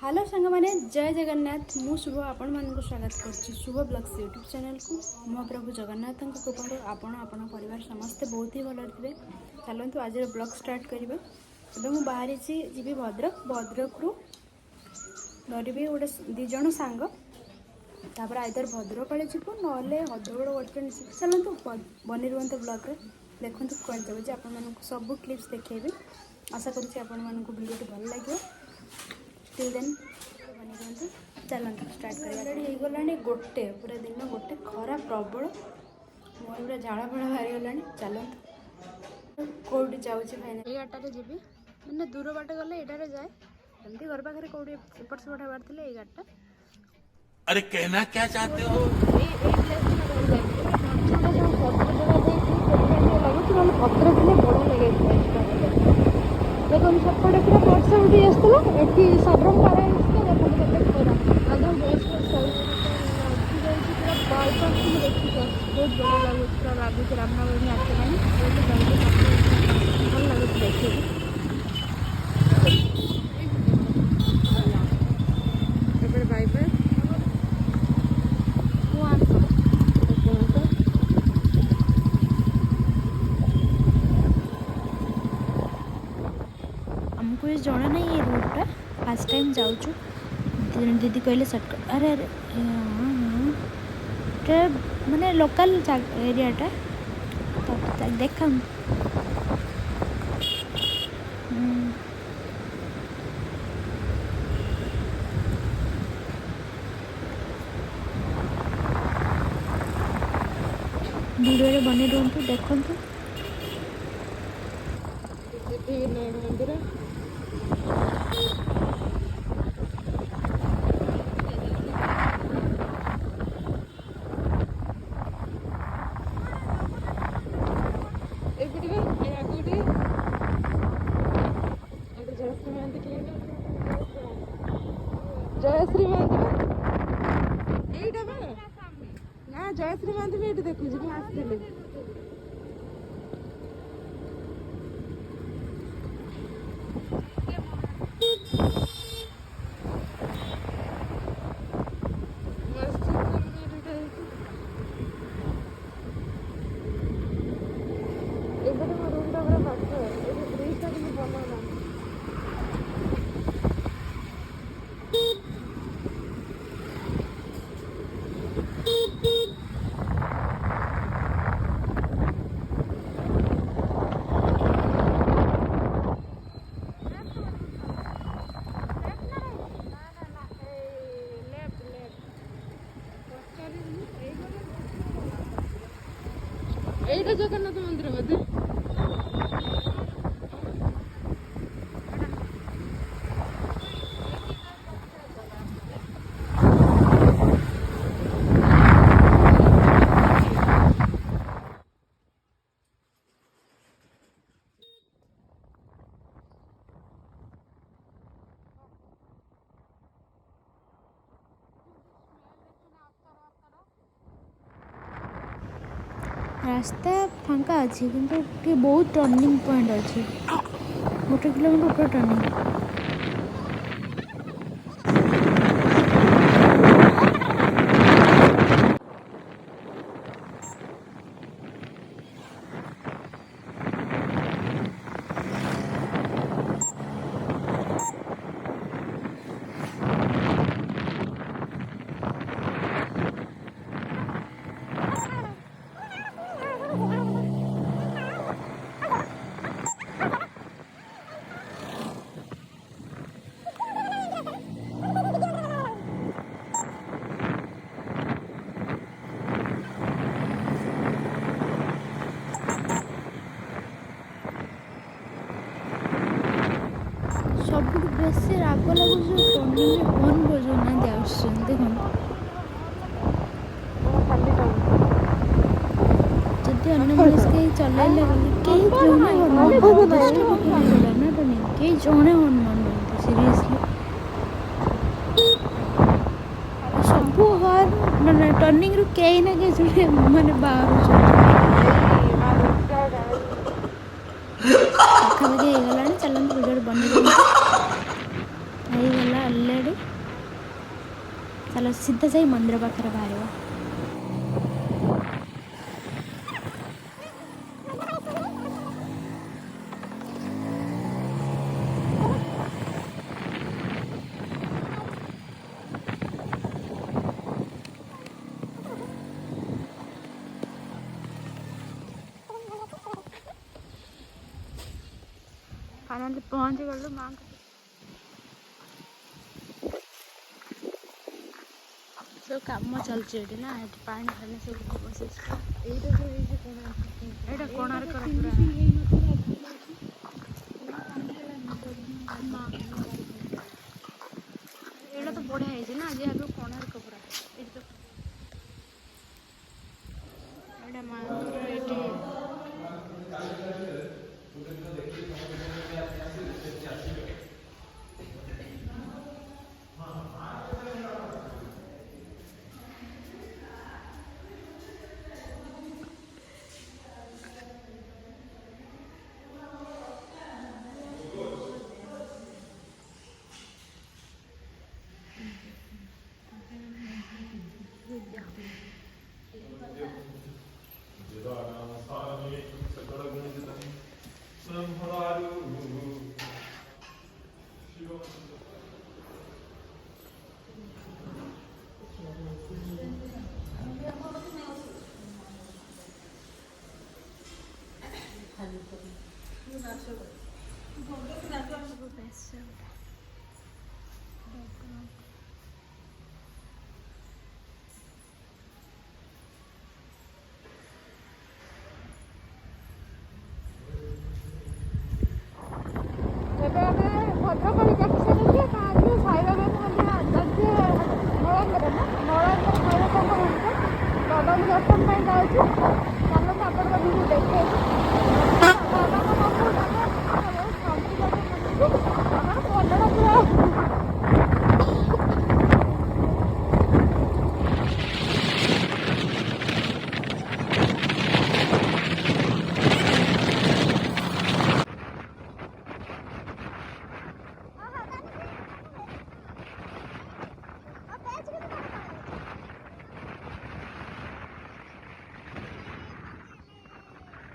Hello सांग मैंने जय जगन्नाथ मु शुभ आपण मान स्वागत कर शुभ ब्लॉग्स यूट्यूब चैनल को महाप्रभु जगन्नाथ कृपा आपण आपण परिवार समस्ते बहुत ही भल थे। चलतु आज ब्लॉग स्टार्ट करवा। मुझे बाहरी जी भद्रक भद्रक रु धरबी गोटे दिज सांग तापर आइदर भद्रक आड़े जीव ना हद्रगड़ गोटे चलतु बनी रुहतु ब्लग्रे देखते कौन जाऊँगी आप सब क्लिप्स देखेबी। आशा करुँच आपको भल लगे। टिल देन बनी रुहतु चलते स्टार्ट कर गोटे पूरा दिन गोटे खरा प्रबल मोर पूरा झाड़ा फड़ा बाहरी गला। चलते कौटी जाऊँगी फाइनाल ये गाड़ी जी मैंने दूर बाट गले ये जाए एमती घर पाखे कौटी एपट सेपट हबार थे ये गाड़ीटा। अरे कहना क्या चाहते हो? पत्र थे बढ़िया लगे देखो सेपटे पूरा वर्षा उठी आसला ये सबरम पार आदम बस देखी बहुत बड़ा लगुच पूरा लगुच रामनवमी आसलानी भल लगुच देखिए बाय बाय हमको ये जाना नहीं ये रूटा फर्स्ट टाइम जाऊँ दीदी कहले सर्टकट अरे अरे माने लोकल एरियाटा तो देखा वीडियो बनी रुहतु देखु मंदिर जयश्री महांती यहीटा ना जयश्री महांती भी ये देखुची मुझे आसती এইটা জগন্নাথ মন্দির মধ্যে रास्ता फांका अच्छी कि बहुत टर्निंग पॉइंट अच्छी 1 किलोमीटर ऊपर टर्निंग। सब बेस राग लगुच टर्निंग हर्न बजाऊना देखो जदि अन्य मनीष कहीं चलैले कहीं जड़े हर्न कहीं जड़े हर्न मारूँ सीरियसली सब हर्न मैंने टर्निंग रु कहीं ना कहीं जड़े मैंने बाहर पाखापाखि हो गला चलते भिडियो बनी गला अलरेडी चलो सीधा जाई मंदिर पाखे बाहर। फाइनाली पहुँच गलु माँ सब कम चलती ना पानी फानी सब यहाँ कोणार्क एटा तो बढ़िया है ना आज यहाँ कोणार्क पूरा एटा माँ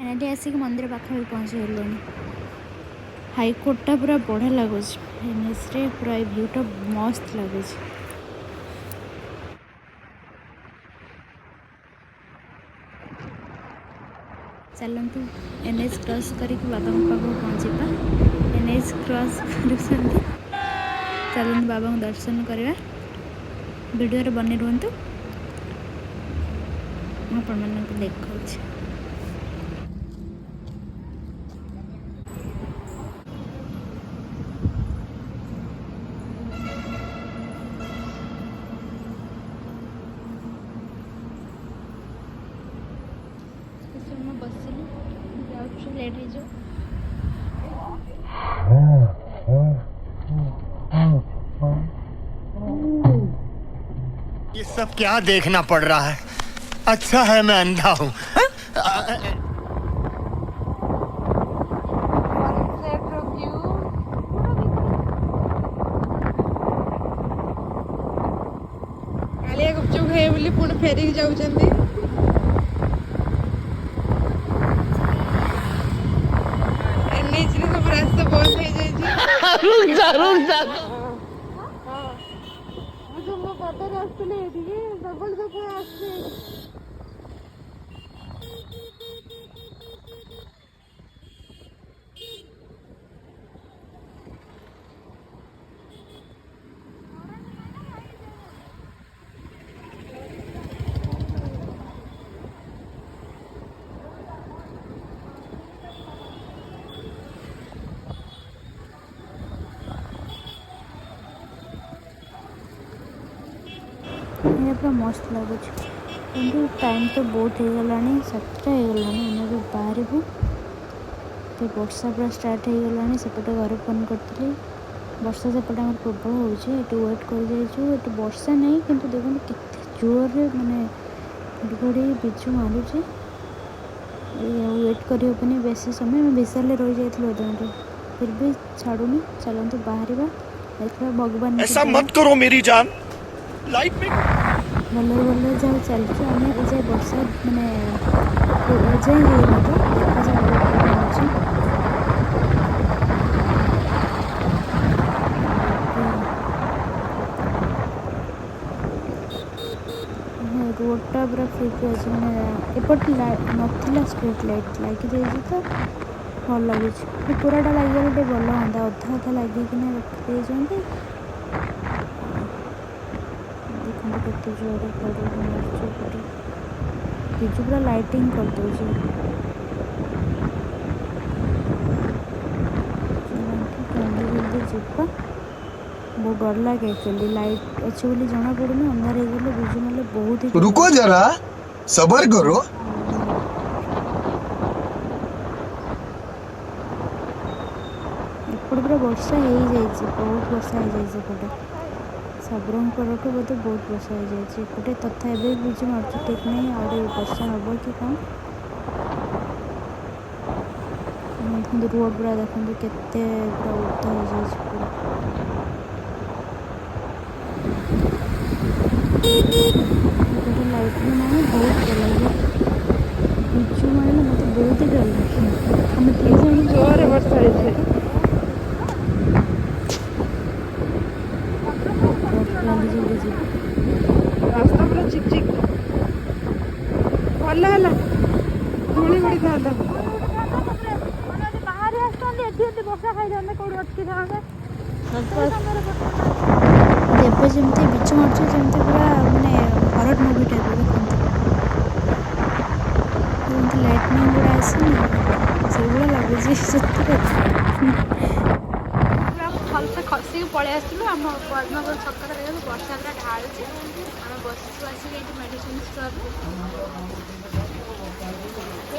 एनाटी आसिक मंदिर पाखे पहुँच गलु। हाईकोर्टा पूरा बढ़िया लगुच एनएच रे पूरा भ्यूटा मस्त लगुच। चलतु एनएच क्रॉस करके बाबा पाखक पहुँचा। एनएच क्रॉस कर चलते बाबा दर्शन करवा। वीडियो बने रुहतु आपण देखा। लेट हो ये सब क्या देखना पड़ रहा है? अच्छा है मैं अंधा हूँ। गुपचुप खाए बोली पुणी फेरिक जाऊँगी। सब रास्ता बंद हो जाए। ये पूरा मस्त लगुच कि टाइम तो बहुत हो गला 7टा हो गला बाहर तो वर्षा पूरा स्टार्ट हो गला। सेपटे घर फोन करी वर्षा सेपटे आम प्रबल हो वेट कर वर्षा नहीं कि देखो कितने जोर माने घड़घड़ी बिजु मारूचे वेट करनी बेसी समय विशाल रही जाइए अधघंटे फिर भी छाड़ूनी। चलते बाहर देखा भगवान ऐसा मत करो मेरी जान। लाइफ में भले भले जहाँ चलती आम ए जाए वर्षा माने एजाए है तो देखा जाए रोडटा पूरा फिट अच्छे मैंने एपटे नाला स्ट्रीट लाइट लगी तो भल लगे पूराटा लगे गोटे भल हाँ अधा अधा लगिकिना रखी देखते केते जोरे पड़े बिजु पूरा लाइटिंग करदे जल्दी जीवा बहुत डर लगे एक्चुअली लाइट अच्छे बोली जना पड़ूनी अंधार हो गले बिजु मारे बहुत ही रुको जरा सबर करो एपटे पूरा वर्षा हो जाए बहुत वर्षा हो जाए एपटे सबरंगपुर बोधे बहुत वर्षा हो जाए एपटे तथा एवं बिजु मार्च ठीक नहीं आगे वर्षा हम कि कौन रोड पूरा देखते केते पूरा उदा हो जाए लाइट भी ना बहुत डर लगे बिजु मारे मत बहुत ही डर लगे हमें तीन जोर वर्षा है रास्ता पूरा चिकचिक भल है धूली उड़ी था बाहर बसा खाई कौन अटकी था ଏବେ ଯେମିତି ବିଛୁ ମାରୁଛି ଯେମିତି ପୁରା ମାନେ ହରର ମୁଭି ଟାଇପ୍ର ଦେଖନ୍ତି ଯେମିତି ଲାଇଟନିଂ ଗୁଡ଼ା ଆସିନି ସେଇଭଳିଆ ଲାଗୁଛି ସତରେ ପୁରା ଭଲସେ ଖସିକି ପଳେଇ ଆସିଥିଲୁ ଆମ ପଦ୍ମପୁର ଛକ ଦେଖିବାକୁ ବର୍ଷା ପୁରା ଢାଳୁଛି ଆମେ ବସିଛୁ ଆସିକି ଏଇଠି ମେଡ଼ିସିନ ଷ୍ଟୋରରେ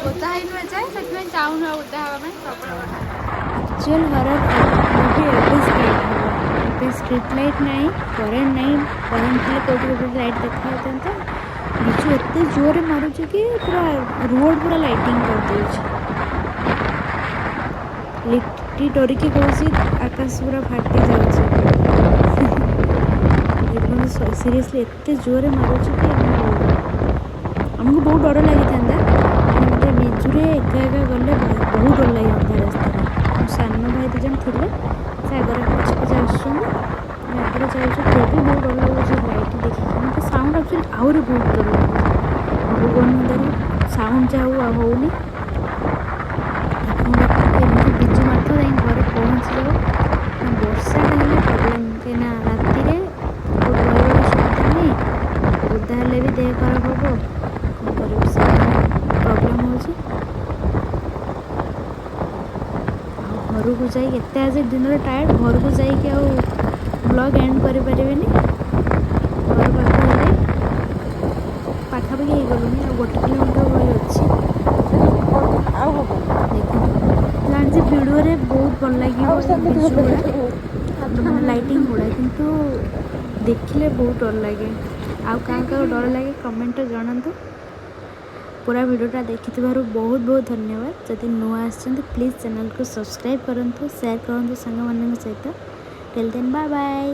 ଓଦା ହେଇନୁ ଏଯାଏ ସେଥିପାଇଁ ଚାହୁଁନୁ ଆଉ ଓଦା ହେବା ପାଇଁ ପ୍ରବଳ ଆକ୍ଚୁଆଲ ହରର ମୁଭି ଏବେ ଷ୍ଟାର୍ଟ ହେବ ଏବେ ଷ୍ଟ୍ରିଟ୍ ଲାଇଟ୍ ନାହିଁ କରେଣ୍ଟ ଥିଲେ କେଉଁଠି ଗୋଟେ ଲାଇଟ୍ ଦେଖା ହେଇଥାନ୍ତା ବିଜୁ ଏତେ ଜୋରରେ ମାରୁଛି କି ପୁରା ରୋଡ଼ ପୁରା ଲାଇଟିଂ କରିଦେଉଛି ଲିଟି ଡରିକି କହୁଛି ଆକାଶ ପୁରା ଫାଟି ଯାଉଛି ଦେଖନ୍ତୁ ସିରିୟସଲି ଏତେ ଜୋରରେ ମାରୁଛି କି ଆମକୁ ବହୁତ ଡର ଲାଗିଥାନ୍ତା କିନ୍ତୁ ବିଜୁରେ ଏକା ଗଲେ ବହୁତ ଡର ଲାଗେ ଅନ୍ଧାର ରାସ୍ତାରେ ମୋ ସାନ ଭାଇ ଦୁଇ ଜଣ ଥିଲେ ସେ ଆଗରେ ପଛ ପଛ ଆସୁଛନ୍ତି ଆମେ ଆଗରେ ଯାଉଛୁ ଫିର୍ ବି ବହୁତ ଡର ଲାଗୁଛି ଲାଇଟ୍ ଦେଖିକି ମୋତେ ସାଉଣ୍ଡ ଆକ୍ଚୁଆଲି ଆହୁରି ବହୁତ ଡର ଲାଗୁଛି ଭଗବାନ ଦ୍ୱାରା ସାଉଣ୍ଡ ଯାହା ଆଉ ହେଉନି ଏମିତି ବିଜୁ ମାରୁଥିବ ଯାଇକି ଘରେ ପହଞ୍ଚିଯାଉ ନା ବର୍ଷାଟା ହେଲେ ପ୍ରୋବ୍ଲେମ୍ କାହିଁକିନା ରାତିରେ କେଉଁଠି ରହିବାକୁ ସୁବିଧା ନାହିଁ ଓଦା ହେଲେ ବି ଦେହ ଖରାପ ହେବ କ'ଣ କରିବୁ ସେ ପ୍ରୋବ୍ଲେମ୍ ହେଉଛି ଘରକୁ ଯାଇକି ଏତେ ଆଜି ଦିନରେ ଟାୟାର୍ଡ଼ ଘରକୁ ଯାଇକି ଆଉ ବ୍ଲଗ୍ ଏଣ୍ଡ କରିପାରିବେନି ଘର ପାଖ ହେଲେ ପାଖାପାଖି ହେଇଗଲୁଣି ଆଉ 1 କିଲୋମିଟର ଭଳି ଅଛି ଆଉ ହବ ଦେଖନ୍ତୁ ଜାଣିଛି ଭିଡ଼ିଓରେ ବହୁତ ଭଲ ଲାଗିବ ମାନେ ଲାଇଟିଂ ଗୁଡ଼ା କିନ୍ତୁ ଦେଖିଲେ ବହୁତ ଡର ଲାଗେ ଆଉ କାହାକୁ ଡର ଲାଗେ କମେଣ୍ଟରେ ଜଣାନ୍ତୁ पूरा वीडियोटा देखिथिबारु बहुत बहुत धन्यवाद जदि नुआ आछंती प्लीज चैनल को सब्सक्राइब करंतु शेयर करंतु संग मानन सहित टिल देन बाय बाय।